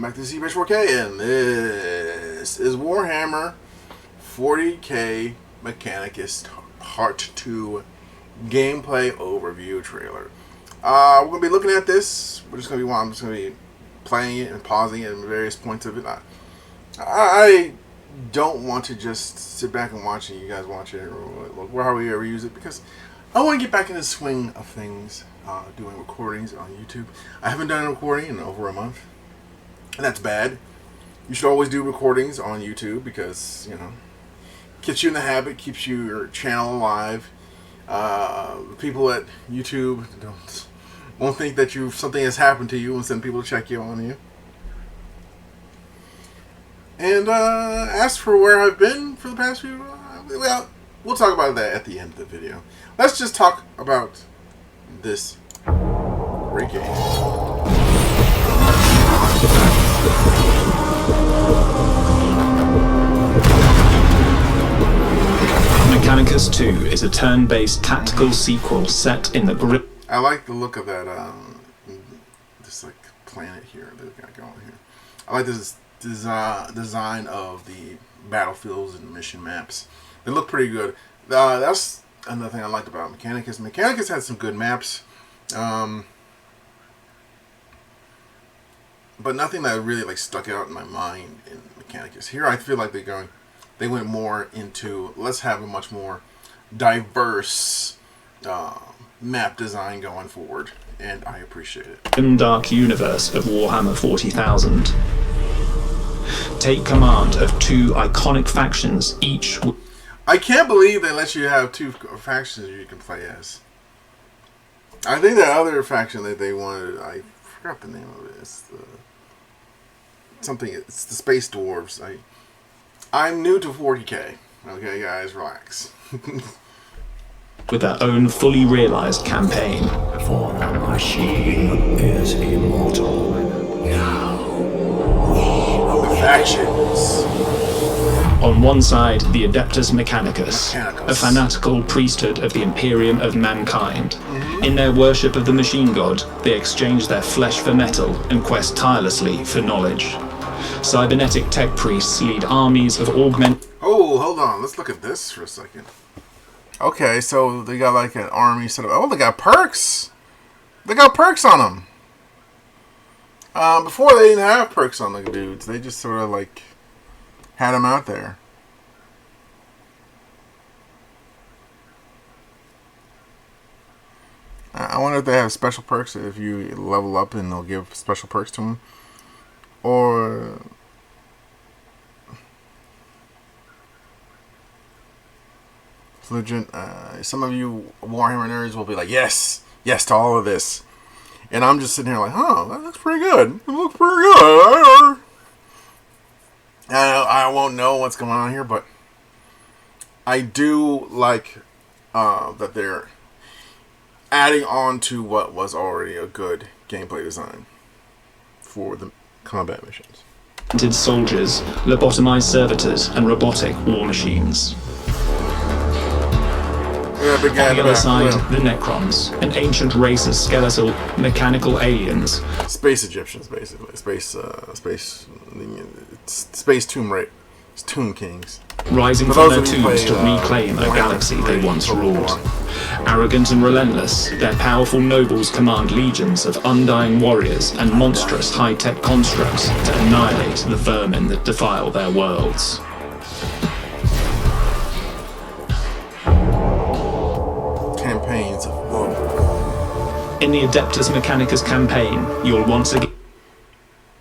back to CPH4K, and this is Warhammer 40K Mechanicus Part 2 gameplay overview trailer. We're going to be looking at this. I'm just going to be playing it and pausing it at various points of it. I don't want to just sit back and watch it, you guys watch it, or how we ever use it, because I want to get back in the swing of things, doing recordings on YouTube. I haven't done a recording in over a month, and that's bad. You should always do recordings on YouTube because, you know, gets you in the habit, keeps your channel alive. People at YouTube won't think that something has happened to you and send people to check you on you. And as for where I've been for the past few, well, we'll talk about that at the end of the video. Let's just talk about this great game. Mechanicus 2 is a turn-based tactical sequel set in the grip. I like the look of that, this like planet here that we've got going here. I like this design of the battlefields and mission maps. They look pretty good. That's another thing I liked about Mechanicus. Mechanicus had some good maps, but nothing that really like stuck out in my mind in Mechanicus. Here I feel like they went more into, let's have a much more diverse map design going forward, and I appreciate it. Dark universe of Warhammer 40,000. Take command of two iconic factions, each. I can't believe they let you have two factions you can play as. I think the other faction that they wanted, I forgot the name of it. It's it's the Space Dwarves. I'm new to 40K. Okay, guys, relax. With their own fully realized campaign. For the machine is immortal. Now, The factions. On one side, the Adeptus Mechanicus, a fanatical priesthood of the Imperium of mankind. In their worship of the machine god, they exchange their flesh for metal and quest tirelessly for knowledge. Cybernetic tech priests lead armies of Oh, hold on. Let's look at this for a second. Okay, so they got like an army set up. Oh, they got perks. They got perks on them. Before they didn't have perks on the dudes. They just sort of like had them out there. I wonder if they have special perks if you level up and they'll give special perks to them. Or some of you Warhammer nerds will be like, yes to all of this. And I'm just sitting here like, oh, that looks pretty good. It looks pretty good. I won't know what's going on here, but I do like that they're adding on to what was already a good gameplay design for the combat missions. Soldiers, lobotomized servitors, and robotic war machines. On the other side, the Necrons, an ancient race of skeletal, mechanical aliens. Space Egyptians, basically. Space Tomb Kings. Rising from their tombs to reclaim a galaxy they once ruled. Arrogant and relentless, their powerful nobles command legions of undying warriors and monstrous high-tech constructs to annihilate the vermin that defile their worlds. Campaigns of woe. In the Adeptus Mechanicus campaign, you'll once again...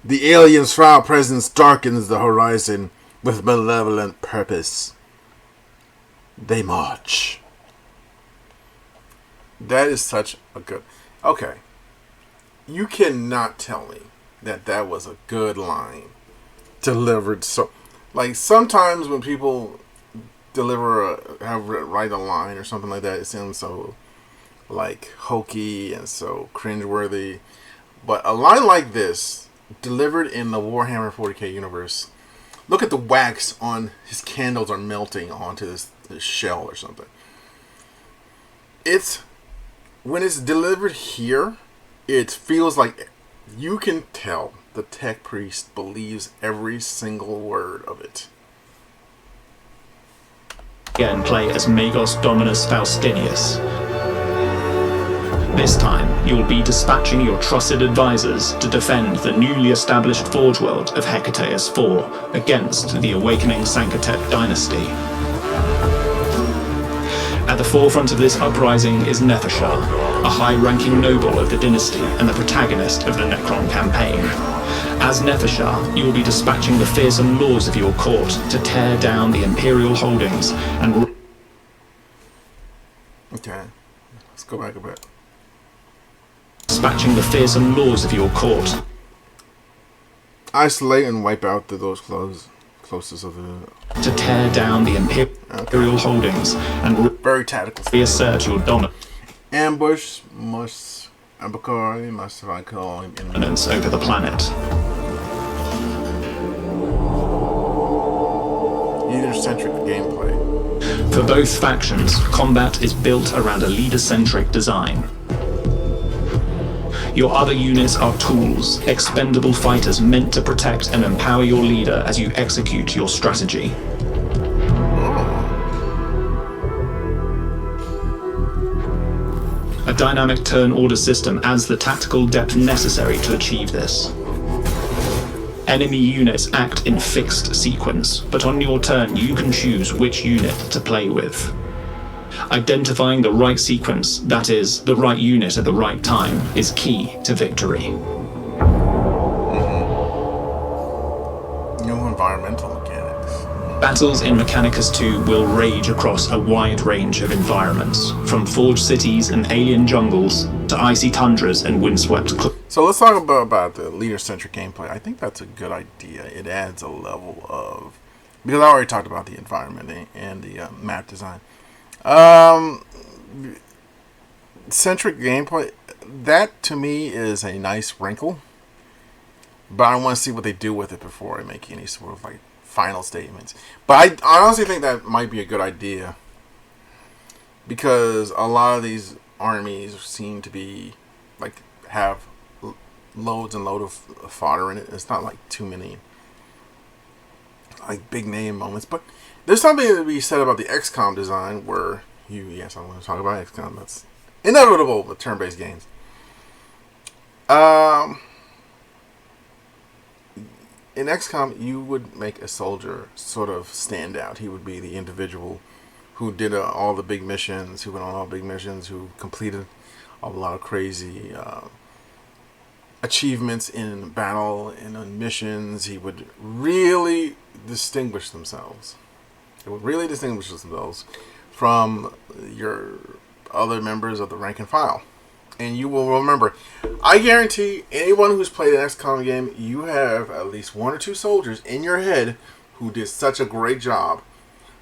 The aliens' foul presence darkens the horizon with malevolent purpose. They march. That is such a good... Okay. You cannot tell me that was a good line delivered. So, like, sometimes when people write a line or something like that, it sounds so, like, hokey and so cringeworthy. But a line like this, delivered in the Warhammer 40K universe, look at the wax on his candles are melting onto this shell or something. When it's delivered here, it feels like you can tell the tech priest believes every single word of it. Again, play as Magos Dominus Faustinius. This time, you'll be dispatching your trusted advisors to defend the newly established Forge World of Hecateus IV against the awakening Sankatep dynasty. At the forefront of this uprising is Nefashar, a high-ranking noble of the dynasty and the protagonist of the Necron campaign. As Nefashar, you will be dispatching the fearsome lords of your court to tear down the Imperial holdings and... Okay, let's go back a bit. Dispatching the fearsome lords of your court. Isolate and wipe out those closest of the... To tear down the Imperial holdings and... Very tactical. Reassert your dominance. Ambush must... Abakari must I call him... Dominance over the planet. Leader-centric gameplay. For both factions, combat is built around a leader-centric design. Your other units are tools, expendable fighters meant to protect and empower your leader as you execute your strategy. A dynamic turn order system adds the tactical depth necessary to achieve this. Enemy units act in fixed sequence, but on your turn you can choose which unit to play with. Identifying the right sequence, that is, the right unit at the right time, is key to victory. New environmental mechanics. Battles in Mechanicus 2 will rage across a wide range of environments, from forged cities and alien jungles to icy tundras and windswept So let's talk about the leader-centric gameplay. I think that's a good idea. It adds a level of... Because I already talked about the environment and the map design. Centric gameplay, that to me is a nice wrinkle, but I want to see what they do with it before I make any sort of like final statements. But I honestly think that might be a good idea, because a lot of these armies seem to be like have loads and loads of fodder in it. It's not like too many like big name moments, but there's something to be said about the XCOM design where yes, I want to talk about XCOM. That's inevitable with turn-based games. In XCOM, you would make a soldier sort of stand out. He would be the individual who did all the big missions, who went on all big missions, who completed a lot of crazy achievements in battle and on missions. He would really distinguish themselves. It would really distinguish themselves from your other members of the rank and file. And you will remember, I guarantee anyone who's played an XCOM game, you have at least one or two soldiers in your head who did such a great job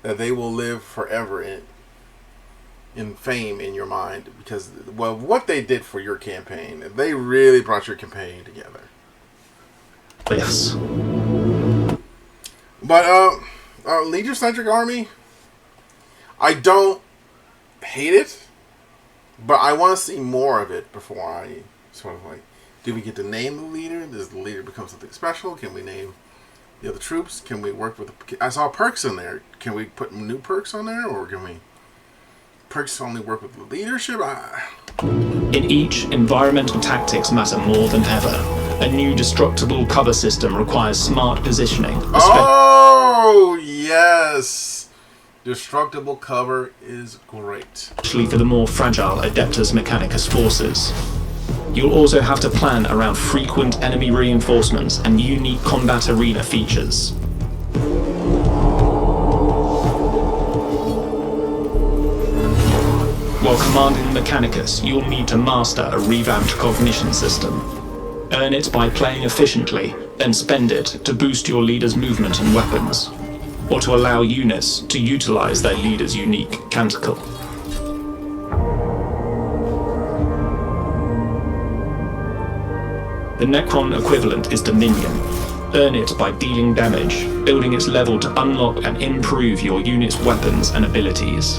that they will live forever in fame in your mind, because, well, what they did for your campaign, they really brought your campaign together. Yes. But leader-centric army, I don't hate it, but I want to see more of it before I sort of like, do we get to name the leader? Does the leader become something special? Can we name the other troops? Can we work with... I saw perks in there. Can we put new perks on there? Or can we... Perks only work with the leadership? In each, environmental tactics matter more than ever. A new destructible cover system requires smart positioning. Oh, yes! Destructible cover is great. Especially for the more fragile Adeptus Mechanicus forces. You'll also have to plan around frequent enemy reinforcements and unique combat arena features. While commanding Mechanicus, you'll need to master a revamped cognition system. Earn it by playing efficiently, then spend it to boost your leader's movement and weapons, or to allow units to utilize their leader's unique canticle. The Necron equivalent is Dominion. Earn it by dealing damage, building its level to unlock and improve your unit's weapons and abilities.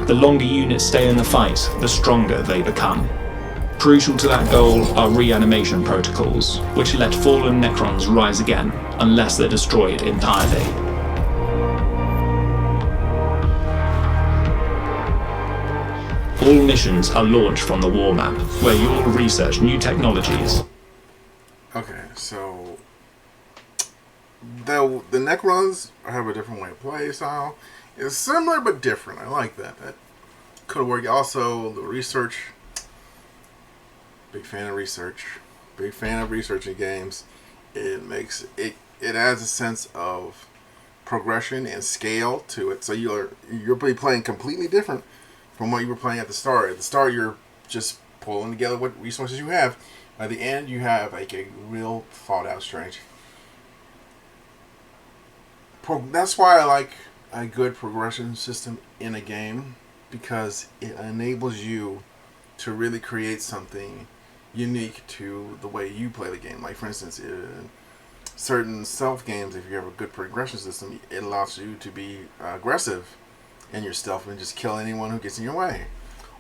The longer units stay in the fight, the stronger they become. Crucial to that goal are reanimation protocols, which let fallen Necrons rise again, unless they're destroyed entirely. All missions are launched from the war map, where you'll research new technologies. Okay, so the Necrons have a different way of play style. It's similar but different. I like that. That could work. Also, the research. Big fan of research. Big fan of researching games. It makes it. It adds a sense of progression and scale to it. So you're playing completely different from what you were playing at the start. At the start, you're just pulling together what resources you have. By the end, you have like a real thought out strategy. That's why I like a good progression system in a game, because it enables you to really create something unique to the way you play the game. Like, for instance, in certain stealth games, if you have a good progression system, it allows you to be aggressive in your stealth and just kill anyone who gets in your way.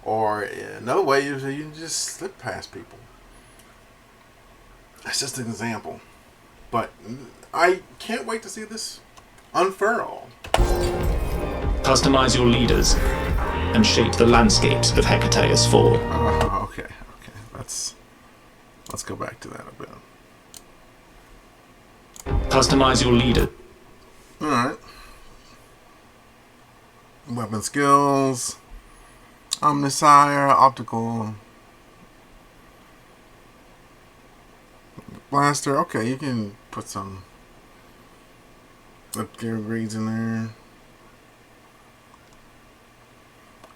Or another way is you can just slip past people. That's just an example. But I can't wait to see this unfurl. Customize your leaders and shape the landscapes of Hecateus 4. Okay. Let's go back to that a bit. Customize your leader. Alright. Weapon skills. Omnissiah, optical. Blaster. Okay, you can put some upgrades in there.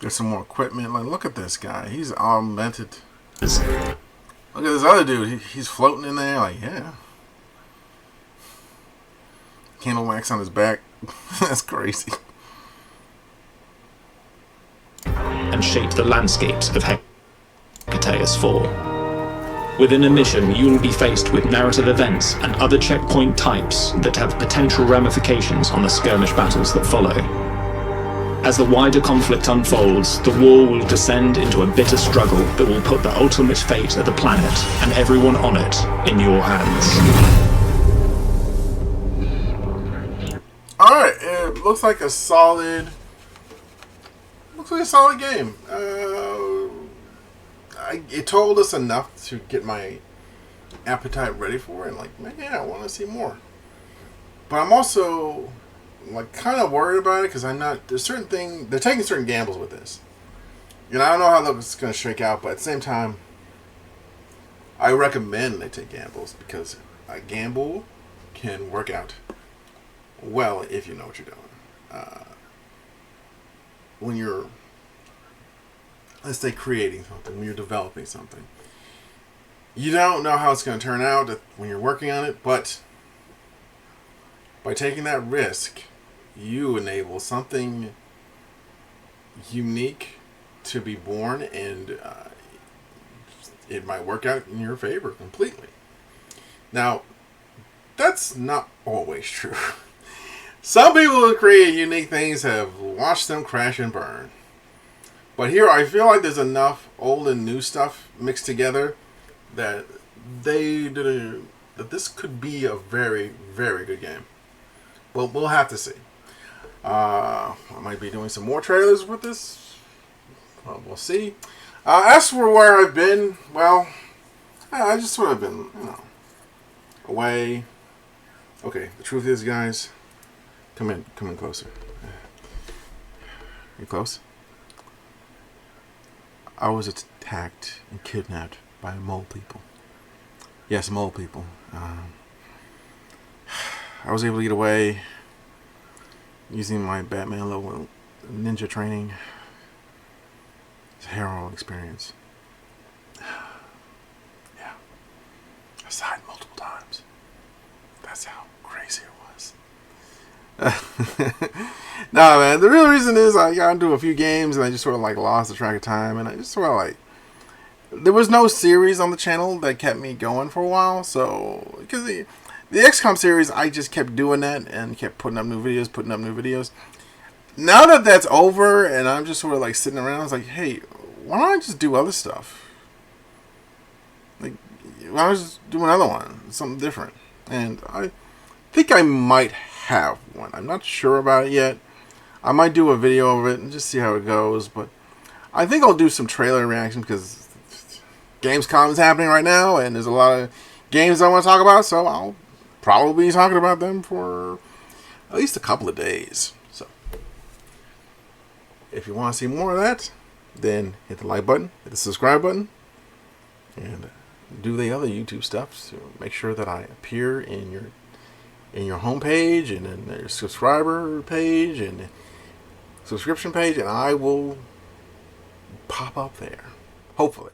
Get some more equipment. Like, look at this guy. He's augmented. Look at this other dude. He's floating in there. Like, yeah. Candle wax on his back. That's crazy. And shape the landscapes of Hecateus 4. Within a mission, you will be faced with narrative events and other checkpoint types that have potential ramifications on the skirmish battles that follow. As the wider conflict unfolds, the war will descend into a bitter struggle that will put the ultimate fate of the planet and everyone on it in your hands. Alright, it looks like a solid game. It told us enough to get my appetite ready for it. Like, man, I want to see more. But I'm also like kind of worried about it, because there's certain things, they're taking certain gambles with this. And I don't know how it's going to shake out, but at the same time, I recommend they take gambles, because a gamble can work out well if you know what you're doing. When you're, let's say, creating something, when you're developing something, you don't know how it's going to turn out when you're working on it, but by taking that risk, you enable something unique to be born, and it might work out in your favor completely. Now, that's not always true. Some people who create unique things have watched them crash and burn. But here, I feel like there's enough old and new stuff mixed together that that this could be a very, very good game. But we'll have to see. I might be doing some more trailers with this. Well, we'll see. As for where I've been, well, I just sort of been, away. Okay, the truth is, guys, come in closer. You close? I was attacked and kidnapped by mole people. Yes, mole people. I was able to get away using my Batman level ninja training. It's a harrowing experience. Yeah. I died multiple times. That's how crazy it was. Nah, man. The real reason is I got into a few games and I just sort of like lost the track of time, and I just sort of like, there was no series on the channel that kept me going for a while. So because the XCOM series, I just kept doing that and kept putting up new videos. Now that that's over and I'm just sort of like sitting around, I was like, hey, why don't I just do other stuff? Like, I was just doing another one, something different. And I think I might have one. I'm not sure about it yet. I might do a video of it and just see how it goes. But I think I'll do some trailer reaction because Gamescom is happening right now, and there's a lot of games I want to talk about. So I'll probably be talking about them for at least a couple of days. So if you want to see more of that, then hit the like button, hit the subscribe button, and do the other YouTube stuff to make sure that I appear in your homepage and in your subscriber page and subscription page, and I will pop up there, hopefully.